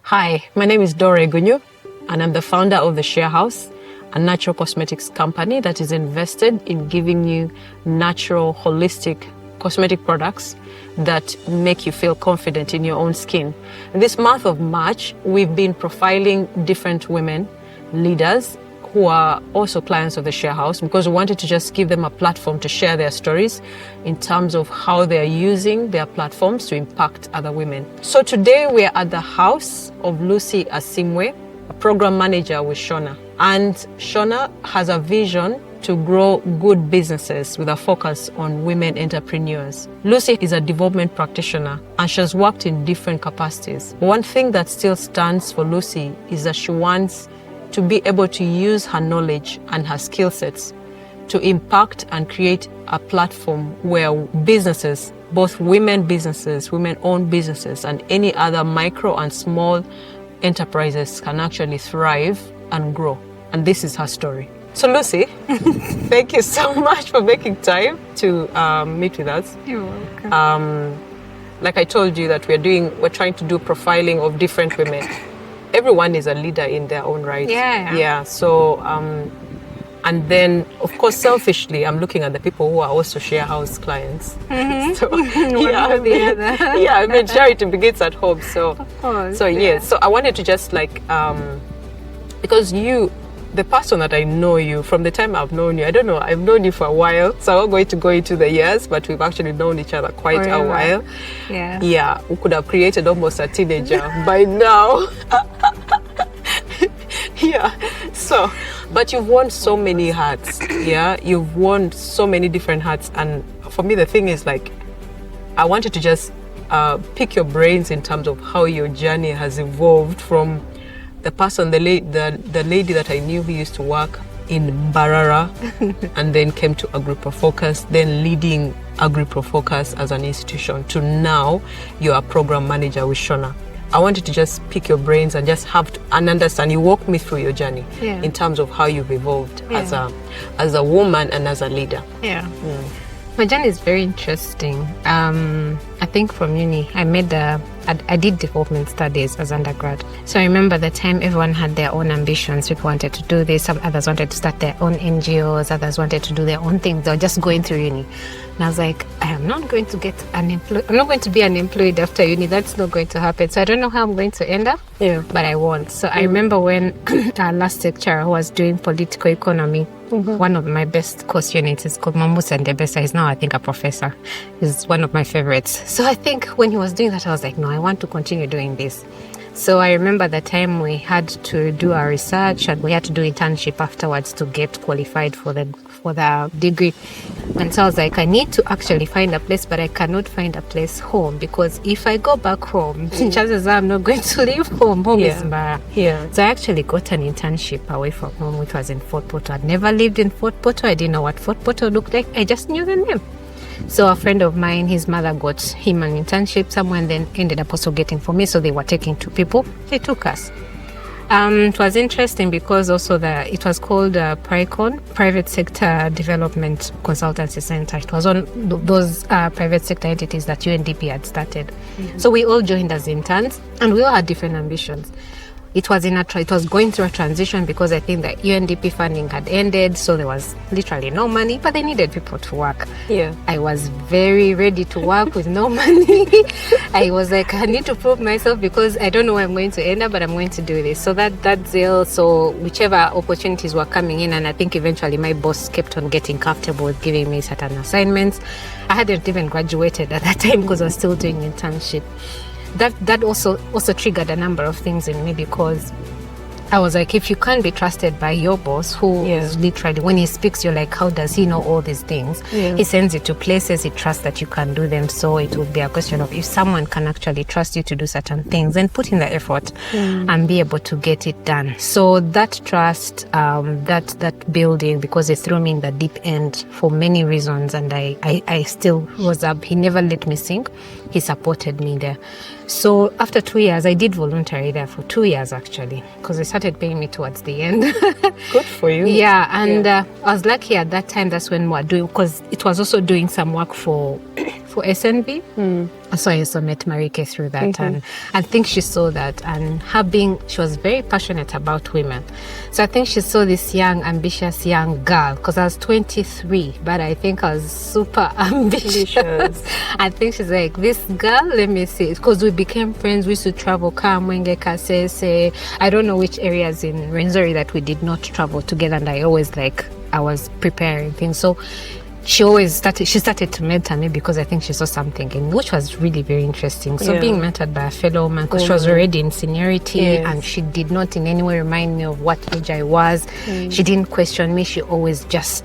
Hi, my name is Dora Egunyu, and I'm the founder of the Shea House, a natural cosmetics company that is invested in giving you natural, holistic cosmetic products that make you feel confident in your own skin. In this month of March, we've been profiling different women leaders who are also clients of the Shea House, because we wanted to just give them a platform to share their stories in terms of how they're using their platforms to impact other women. So today we are at the house of Lucy Asiimwe, a program manager with Shea. And Shea has a vision to grow good businesses with a focus on women entrepreneurs. Lucy is a development practitioner and she has worked in different capacities. One thing that still stands for Lucy is that she wants to be able to use her knowledge and her skill sets to impact and create a platform where businesses, both women-owned businesses, and any other micro and small enterprises can actually thrive and grow. And this is her story. So Lucy, thank you so much for making time to meet with us. You're welcome. Like I told you that we're trying to do profiling of different women. Everyone is a leader in their own right. Yeah. So, and then, of course, selfishly, I'm looking at the people who are also Shea House clients. Mm-hmm. So, yeah, charity begins at home. So, of course. So, yeah. So I wanted to just because the person that I know you from the time I've known you, I don't know, I've known you for a while, so I'm not going to go into the years, but we've actually known each other quite a while. Yeah. We could have created almost a teenager by now. So, but you've worn so many hats. You've worn so many different hats, and for me the thing is, like, I wanted to just pick your brains in terms of how your journey has evolved from the person, the lady that I knew who used to work in Mbarara and then came to AgriProFocus, then leading AgriProFocus as an institution, to now you're a program manager with Shea. I wanted to just pick your brains and just understand. You walk me through your journey in terms of how you've evolved as a woman and as a leader. Yeah. My journey is very interesting. I think from uni, I did development studies as undergrad. So I remember the time everyone had their own ambitions. People wanted to do this, some others wanted to start their own NGOs, others wanted to do their own things. They were just going through uni. And I was like, I am not going to get unemployed. I'm not going to be unemployed after uni. That's not going to happen. So I don't know how I'm going to end up, but I won't. So I remember when our last lecturer, who was doing political economy, one of my best course units is called Mamusa Ndebesa. He's now, I think, a professor. He's one of my favorites. So I think when he was doing that, I was like, no, I want to continue doing this. So I remember the time we had to do our research and we had to do internship afterwards to get qualified for the degree. And so I was like, I need to actually find a place, but I cannot find a place home, because if I go back home, chances are I'm not going to leave home. Home is Mbara. So I actually got an internship away from home, which was in Fort Portal. I'd never lived in Fort Portal. I didn't know what Fort Portal looked like. I just knew the name. So a friend of mine, his mother got him an internship somewhere, and then ended up also getting for me. So they were taking 2 people. They took us. It was interesting because also it was called PRICON, Private Sector Development Consultancy Center. It was one of those private sector entities that UNDP had started. So we all joined as interns, and we all had different ambitions. It was going through a transition because I think the UNDP funding had ended, so there was literally no money, but they needed people to work. I was very ready to work with no money. I was like, I need to prove myself because I don't know where I'm going to end up, but I'm going to do this. So that zeal, so whichever opportunities were coming in, and I think eventually my boss kept on getting comfortable with giving me certain assignments. I hadn't even graduated at that time because I was still doing internship. That also triggered a number of things in me, because I was like, if you can't be trusted by your boss, who is literally, when he speaks, you're like, how does he know all these things? He sends you to places, he trusts that you can do them. So it would be a question of, if someone can actually trust you to do certain things, then put in the effort and be able to get it done. So that trust, that building, because they threw me in the deep end for many reasons, and I still rose up. He never let me sink. He supported me there. So after 2 years, I did voluntary there for 2 years actually, because they started paying me towards the end. Good for you. Yeah, and I was lucky at that time. That's when we were doing, because it was also doing some work for for SNB. So I also met Marike through that, and I think she saw that, and she was very passionate about women. So I think she saw this young, ambitious young girl, because I was 23, but I think I was super ambitious. I think she's like, this girl, let me see, because we became friends. We used to travel Kamwenge, Kasese, I don't know which areas in Rwenzori that we did not travel together, and I was preparing things. So she started to mentor me because I think she saw something in me, which was really very interesting. So being mentored by a fellow woman, because she was already in seniority, and she did not in any way remind me of what age I was. She didn't question me. She always just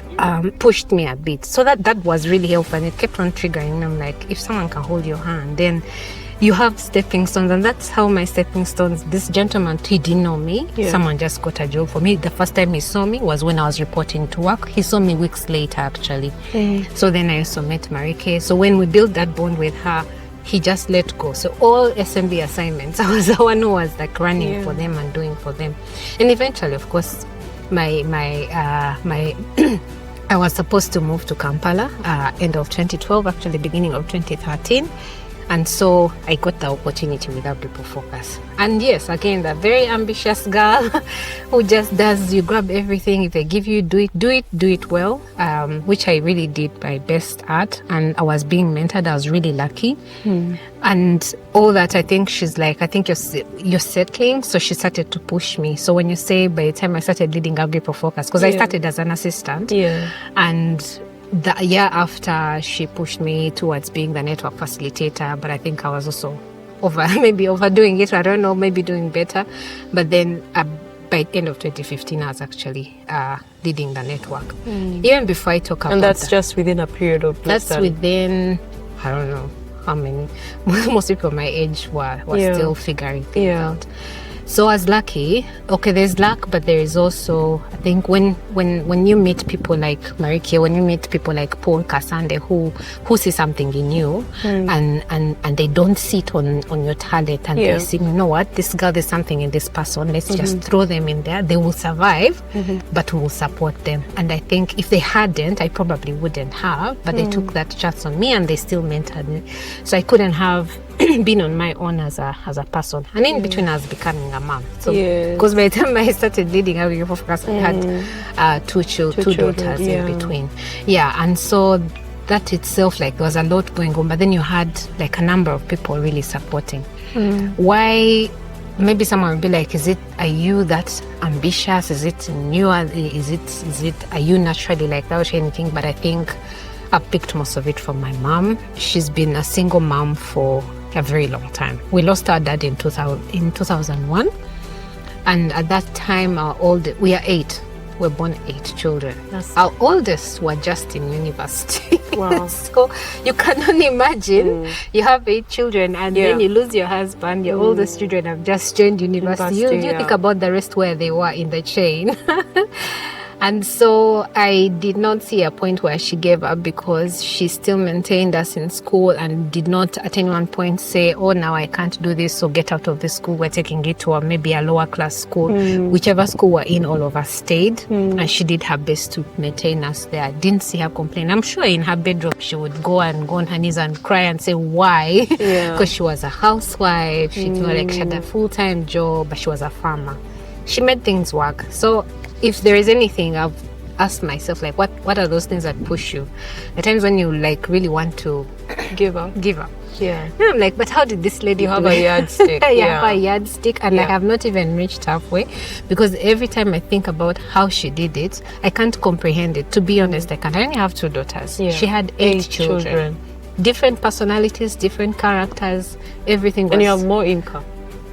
pushed me a bit. So that was really helpful, and it kept on triggering me. I'm like, if someone can hold your hand, then you have stepping stones. And that's how my stepping stones, this gentleman, he didn't know me. Someone just got a job for me. The first time he saw me was when I was reporting to work. He saw me weeks later, actually. So then I also met Marike. So when we built that bond with her, he just let go. So all SMB assignments, I was the one who was like running for them and doing for them. And eventually, of course, my I was supposed to move to Kampala end of 2012, actually beginning of 2013. And so I got the opportunity with Agri Focus. And yes, again, the very ambitious girl who just does, you grab everything. If they give you, do it well, which I really did my best at. And I was being mentored. I was really lucky. And all that, I think she's like, I think you're settling. So she started to push me. So when you say by the time I started leading Agri Focus, because I started as an assistant. And the year after, she pushed me towards being the network facilitator, but I think I was also maybe overdoing it. I don't know, maybe doing better. But then by the end of 2015, I was actually leading the network. Even before I talk about and that's just within a period of that's within, I don't know how many. Most people my age were still figuring things out. So I was lucky. Okay, there's luck, but there is also, I think, when you meet people like Marike, when you meet people like Paul Kasande who see something in you, and they don't see it on your talent, and they see, you know what, this girl, there's something in this person. Let's just throw them in there. They will survive, but we will support them. And I think if they hadn't, I probably wouldn't have. But they took that chance on me, and they still mentored me. So I couldn't have been on my own as a person, and in between I was becoming a mom. So because by the time I started leading Agri Focus, I had two daughters in between. And so that itself, like, there was a lot going on, but then you had like a number of people really supporting. Why? Maybe someone will be like, are you that ambitious? Is it new? Is it are you naturally like that or anything? But I think I picked most of it from my mom. She's been a single mom for a very long time. We lost our dad in 2001, and at that time we are 8. We're born 8 children. Our oldest were just in university. Wow. So you can only imagine you have 8 children, and then you lose your husband. Your oldest children have just joined university. You think about the rest where they were in the chain. And so I did not see a point where she gave up, because she still maintained us in school and did not at any one point say, oh, now I can't do this, so get out of this school. We're taking it to maybe a lower class school. Whichever school we're in, all of us stayed. And she did her best to maintain us there. I didn't see her complain. I'm sure in her bedroom she would go on her knees and cry and say why. Because she was a housewife. She felt like she had a full-time job, but she was a farmer. She made things work. So if there is anything, I've asked myself, like, what are those things that push you? The times when you like really want to give up. And I'm like, but how did this lady have a yardstick? I have a yardstick, and I have not even reached halfway, because every time I think about how she did it, I can't comprehend it. To be honest, I can't. I only have 2 daughters. She had 8 children. Different personalities, different characters, everything. And you have more income.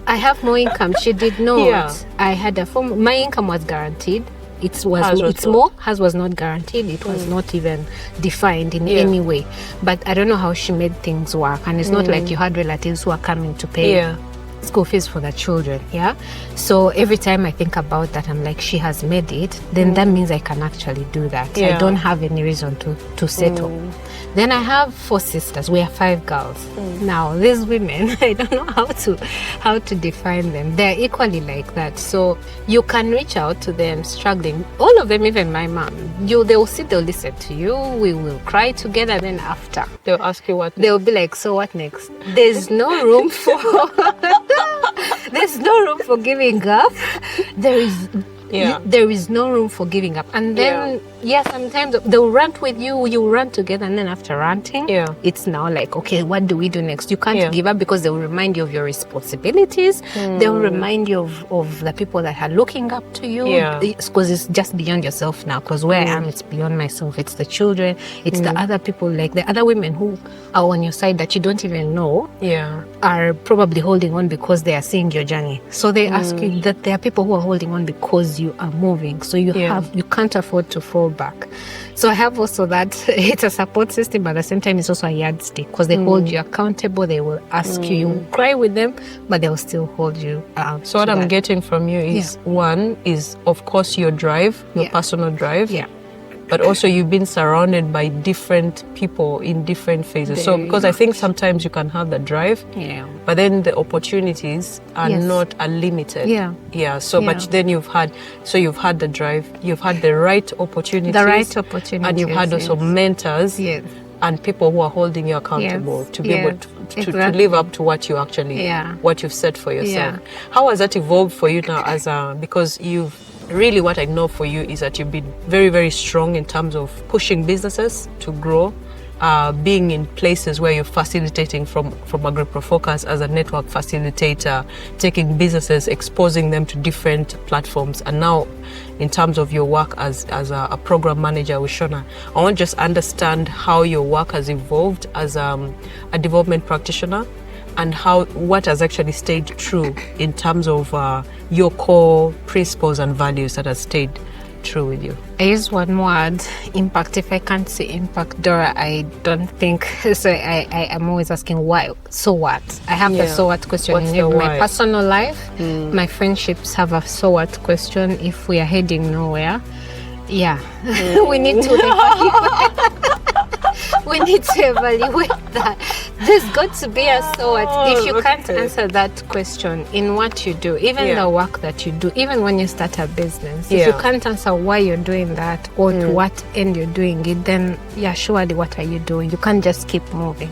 I have more income. She did not. I had my income was guaranteed. Hers was not guaranteed. It was not even defined in any way. But I don't know how she made things work. And it's not like you had relatives who are coming to pay school fees for the children. Yeah. So every time I think about that, I'm like, she has made it, then that means I can actually do that. Yeah. I don't have any reason to settle. Then I have 4 sisters. We are 5 girls. Now these women, I don't know how to define them. They're equally like that. So you can reach out to them struggling. All of them, even my mom, they'll sit, they'll listen to you. We will cry together. Then after, They'll ask you what. they'll be like, so what next? There's no room for there's no room for giving up. There is no room for giving up. And then sometimes they'll rant with you, you rant together, and then after ranting, it's now like, okay, what do we do next? You can't give up, because they will remind you of your responsibilities. They will remind you of the people that are looking up to you, because it's just beyond yourself now. Because where I am, it's beyond myself. It's the children, it's the other people, like the other women who are on your side that you don't even know, are probably holding on because they are seeing your journey. So they ask you that there are people who are holding on because you are moving. So you can't afford to fall back. So I have also that it's a support system, but at the same time it's also a yardstick, because they hold you accountable. They will ask you, you will cry with them, but they will still hold you So what I'm getting from you is, one is, of course, your drive, your personal drive. But also you've been surrounded by different people in different phases. So because I think sometimes you can have the drive, but then the opportunities are not unlimited. So but then you've had the drive, you've had the right opportunities. And you've had also mentors and people who are holding you accountable to be able to live up to what you actually what you've set for yourself. How has that evolved for you now because really, what I know for you is that you've been very, very strong in terms of pushing businesses to grow, being in places where you're facilitating from a group of focus as a network facilitator, taking businesses, exposing them to different platforms. And now, in terms of your work as a program manager with Shona, I want to just understand how your work has evolved as a development practitioner, and what has actually stayed true in terms of your core principles and values that has stayed true with you. I use one word, impact. If I can't see impact, Dora, I don't think so. I am always asking why. So what? I have the so what question. What's in my why? Personal life, my friendships have a so what question. If we are heading nowhere, we need to we need to evaluate that. There's got to be a so what. If you can't answer that question in what you do, even the work that you do, even when you start a business, if you can't answer why you're doing that or to what end you're doing it, then surely what are you doing? You can't just keep moving.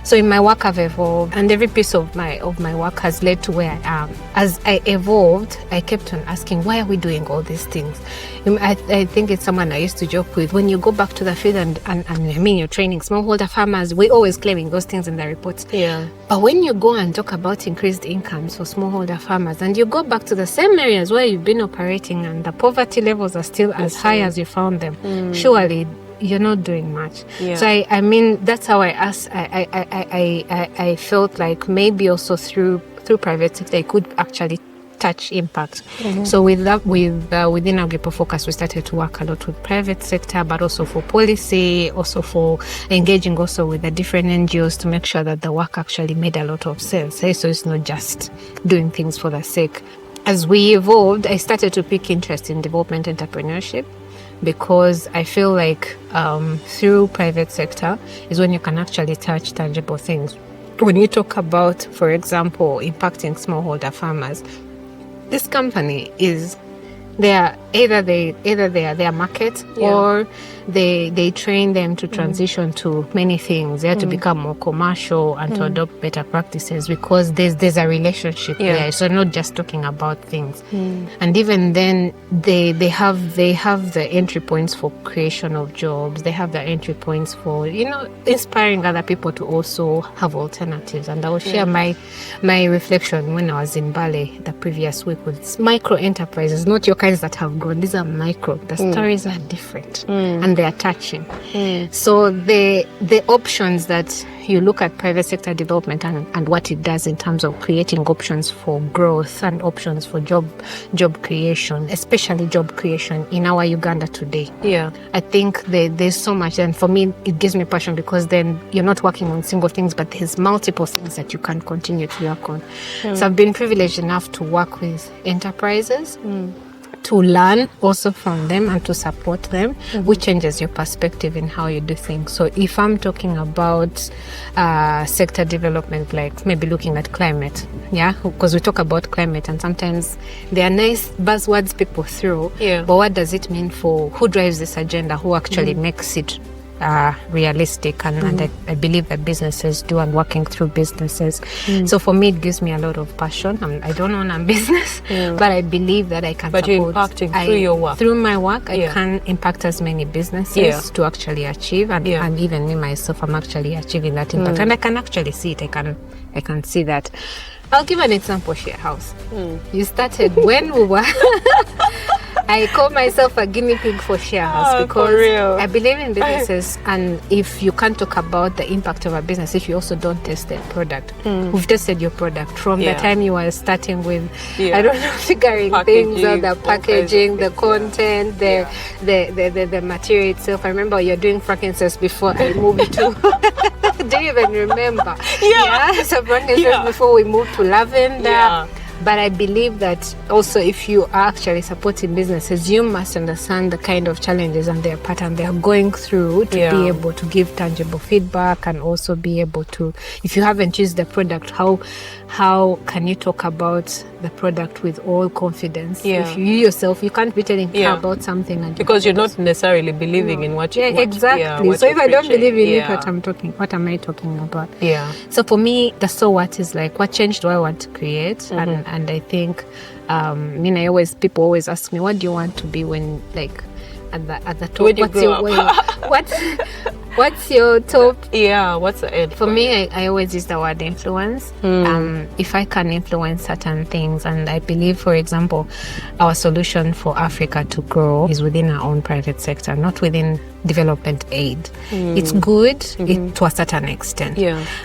So in my work I've evolved, and every piece of my work has led to where I am. As I evolved, I kept on asking, why are we doing all these things? I think it's someone I used to joke with. When you go back to the field and I mean you're training smallholder farmers, we're always claiming those things in the reports. But when you go and talk about increased incomes for smallholder farmers, and you go back to the same areas where you've been operating and the poverty levels are still as high as you found them, surely you're not doing much. So I mean, that's how I asked. I felt like maybe also through private sector I could actually touch impact. So with that, within our group of focus, we started to work a lot with private sector, but also for policy, also for engaging also with the different NGOs to make sure that the work actually made a lot of sense. So it's not just doing things for the sake. As we evolved, I started to pick interest in development entrepreneurship, because I feel like through private sector is when you can actually touch tangible things. When you talk about, for example, impacting smallholder farmers, this company is either they are their market or they train them to transition to many things. They have to become more commercial and to adopt better practices, because there's a relationship there. So not just talking about things. And even then they have the entry points for creation of jobs. They have the entry points for inspiring other people to also have alternatives. And I will share my reflection when I was in Bali the previous week with micro enterprises, not your kinds that have grown. These are micro. The stories are different and they are touching. So the options that you look at private sector development and what it does in terms of creating options for growth and options for job creation, especially job creation in our Uganda today. Yeah. I think there's so much, and for me, it gives me passion because then you're not working on single things, but there's multiple things that you can continue to work on. So I've been privileged enough to work with enterprises, to learn also from them and to support them, which changes your perspective in how you do things. So if I'm talking about sector development, like maybe looking at climate, because we talk about climate and sometimes there are nice buzzwords people throw, but what does it mean for who drives this agenda, who actually makes it realistic, and I believe that businesses do, and working through businesses. So for me, it gives me a lot of passion. I don't own a business, but I believe that I can. But you're impacting through your work. Through my work, I can impact as many businesses to actually achieve, and even me myself, I'm actually achieving that impact, and I can actually see it. I can see that. I'll give an example. Shea House. You started when we were. I call myself a guinea pig for Shea House because I believe in businesses, and if you can't talk about the impact of a business if you also don't test their product. We've tested your product from the time you were starting with, I don't know, figuring packaging, things out, the packaging, the content, the material itself. I remember you're doing frankincense before I moved to. Do you even remember? So frankincense before we moved to lavender. But I believe that also if you are actually supporting businesses, you must understand the kind of challenges and their pattern they are going through to be able to give tangible feedback, and also be able to, if you haven't used the product, how can you talk about the product with all confidence? If you yourself, you can't be telling people about something and because you're not necessarily believing in what you exactly. So if I don't believe in it, what am I talking about? So for me, the so what is like, what change do I want to create? And I think, people always ask me, what do you want to be when, like, at the top? When you grow up. What's your top? What's the end? For me, I always use the word influence. If I can influence certain things, and I believe, for example, our solution for Africa to grow is within our own private sector, not within development aid. It's good to a certain extent.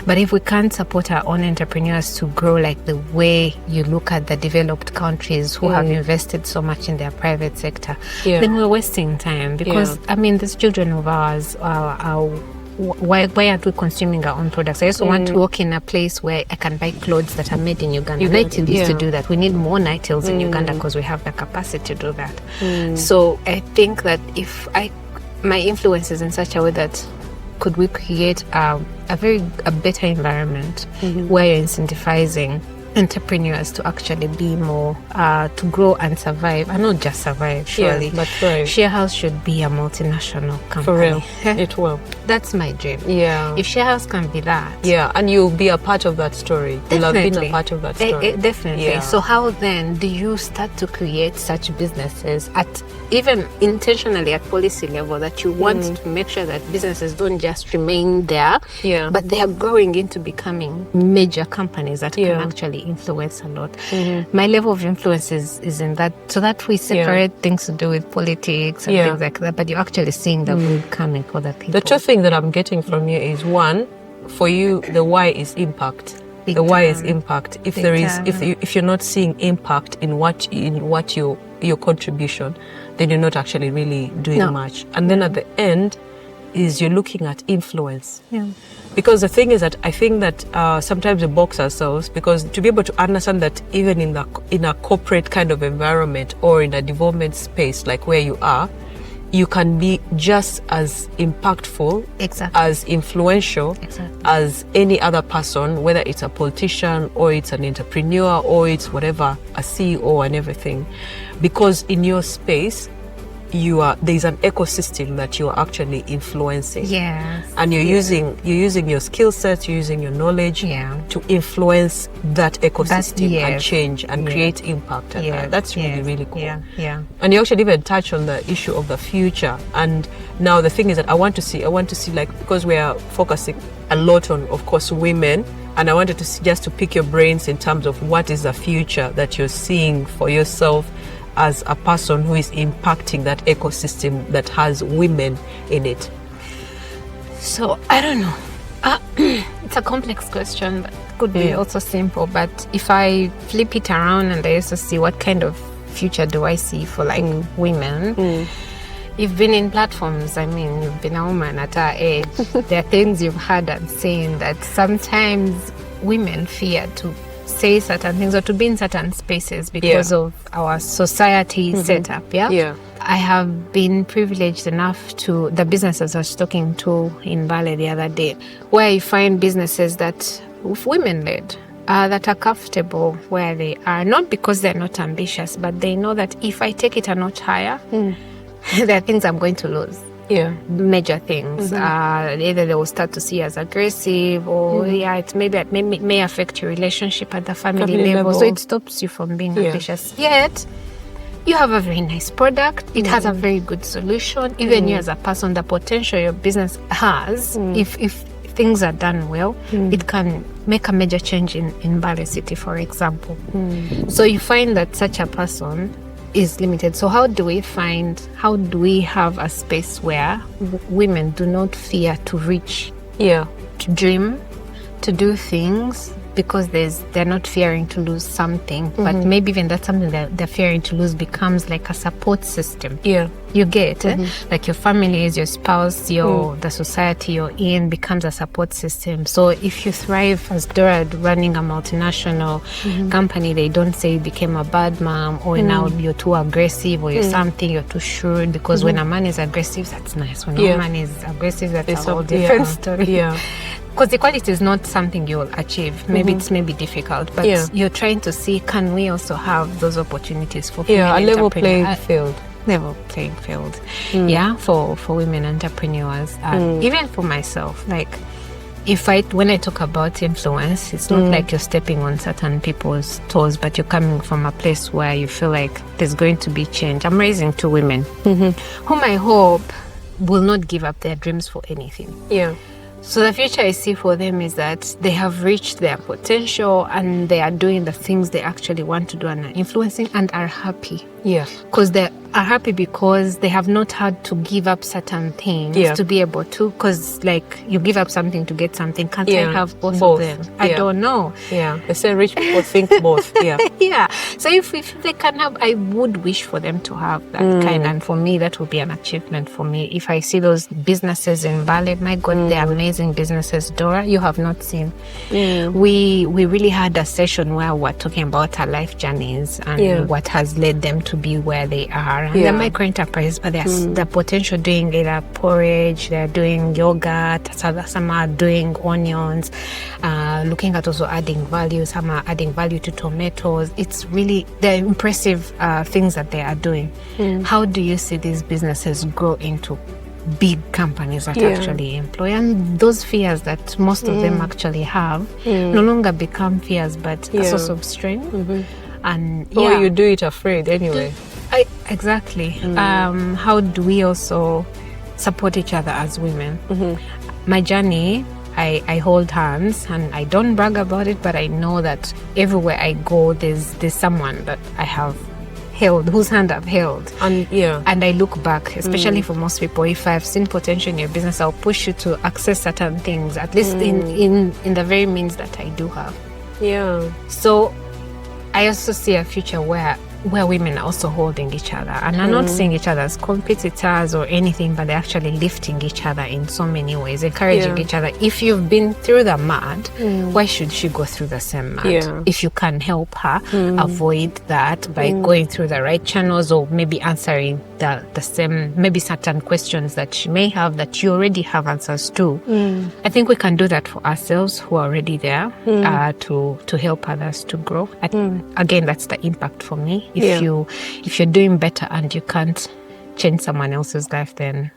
But if we can't support our own entrepreneurs to grow like the way you look at the developed countries who have invested so much in their private sector, then we're wasting time. Because, these children of ours why aren't we consuming our own products? I also want to work in a place where I can buy clothes that are made in Uganda. NITIL used to do that. We need more NITILs in Uganda because we have the capacity to do that. So I think that if my influence is in such a way that could we create a better environment where you're incentivizing entrepreneurs to actually be more to grow and survive, and not just survive, surely, but thrive. Shea House should be a multinational company. For real, it will. That's my dream. If Shea House can be that, and you'll be a part of that story. You'll have been a part of that story. Definitely. So how then do you start to create such businesses at even intentionally at policy level, that you want to make sure that businesses don't just remain there, but they are growing into becoming major companies that can actually influence a lot. My level of influence is in that, so that we separate things to do with politics and things like that, but you're actually seeing the good coming for the people. The two things that I'm getting from you is, one, for you, the why is impact. The why is impact. If there is, if you're not seeing impact in what your contribution, then you're not actually really doing much. And then at the end is you're looking at influence. Because the thing is that I think that sometimes we box ourselves, because to be able to understand that even in a corporate kind of environment or in a development space like where you are, you can be just as impactful, as influential as any other person, whether it's a politician or it's an entrepreneur or it's whatever, a CEO and everything. Because in your space, there's an ecosystem that you're actually influencing. And you're using your skill sets, you're using your knowledge to influence that ecosystem and change and create impact. And that's really, really cool. And you actually even touch on the issue of the future. And now the thing is that I want to see like, because we are focusing a lot on, of course, women, and I wanted to see, just to pick your brains in terms of what is the future that you're seeing for yourself as a person who is impacting that ecosystem that has women in it. So I don't know. It's a complex question, but could be also simple. But if I flip it around and I also see what kind of future do I see for like women, you've been in platforms. I mean, you've been a woman at our age. There are things you've heard and seen that sometimes women fear to say certain things or to be in certain spaces because of our society setup. Yeah. I have been privileged enough to the businesses I was talking to in Bali the other day, where you find businesses that women led. That are comfortable where they are, not because they're not ambitious, but they know that if I take it a notch higher, there are things I'm going to lose. Major things. Either they will start to see as aggressive, or it may affect your relationship at the family level. So it stops you from being ambitious. Yet you have a very nice product. It has a very good solution. Even you as a person, the potential your business has, if things are done well, it can make a major change in Bali City, for example. So you find that such a person is limited. So how do we have a space where women do not fear to reach, to dream, to do things, because they're not fearing to lose something, but maybe even that's something that they're fearing to lose becomes like a support system. You get like your family is your spouse, the society you're in becomes a support system. So if you thrive as Dora running a multinational company, they don't say you became a bad mom, or now you're too aggressive, or you're something, you're too shrewd, because when a man is aggressive, that's nice. When a woman is aggressive, that's a whole different story. Because equality is not something you'll achieve. Maybe it's difficult, but you're trying to see, can we also have those opportunities for female a level playing field? Level playing field, for women entrepreneurs. Even for myself, like when I talk about influence, it's not like you're stepping on certain people's toes, but you're coming from a place where you feel like there's going to be change. I'm raising two women whom I hope will not give up their dreams for anything. So the future I see for them is that they have reached their potential and they are doing the things they actually want to do and are influencing and are happy. Because they are happy because they have not had to give up certain things to be able to. Because like you give up something to get something. Can't I have both of them? I don't know. They say rich people think both. So if they can have, I would wish for them to have that kind. And for me, that would be an achievement for me. If I see those businesses in Bali, my God, they're amazing businesses. Dora, you have not seen. We really had a session where we're talking about our life journeys and what has led them to be where they are. And they're micro enterprises, but there's the potential doing either porridge, they're doing yogurt, some are doing onions, looking at also adding value, some are adding value to tomatoes. It's really, they're impressive things that they are doing. How do you see these businesses grow into big companies that actually employ? And those fears that most of them actually have no longer become fears, but a source of strength. And you do it afraid anyway. Exactly. How do we also support each other as women? My journey, I hold hands, and I don't brag about it, but I know that everywhere I go, there's someone that I have held, whose hand I've held. And I look back, especially for most people, if I've seen potential in your business, I'll push you to access certain things, at least in the very means that I do have. So I also see a future where women are also holding each other and are not seeing each other as competitors or anything, but they're actually lifting each other in so many ways, encouraging each other. If you've been through the mud, why should she go through the same mud? If you can help her avoid that by going through the right channels, or maybe answering the same, maybe certain questions that she may have that you already have answers to. I think we can do that for ourselves who are already there, to help others to grow. Again, that's the impact for me. If you're doing better and you can't change someone else's life, then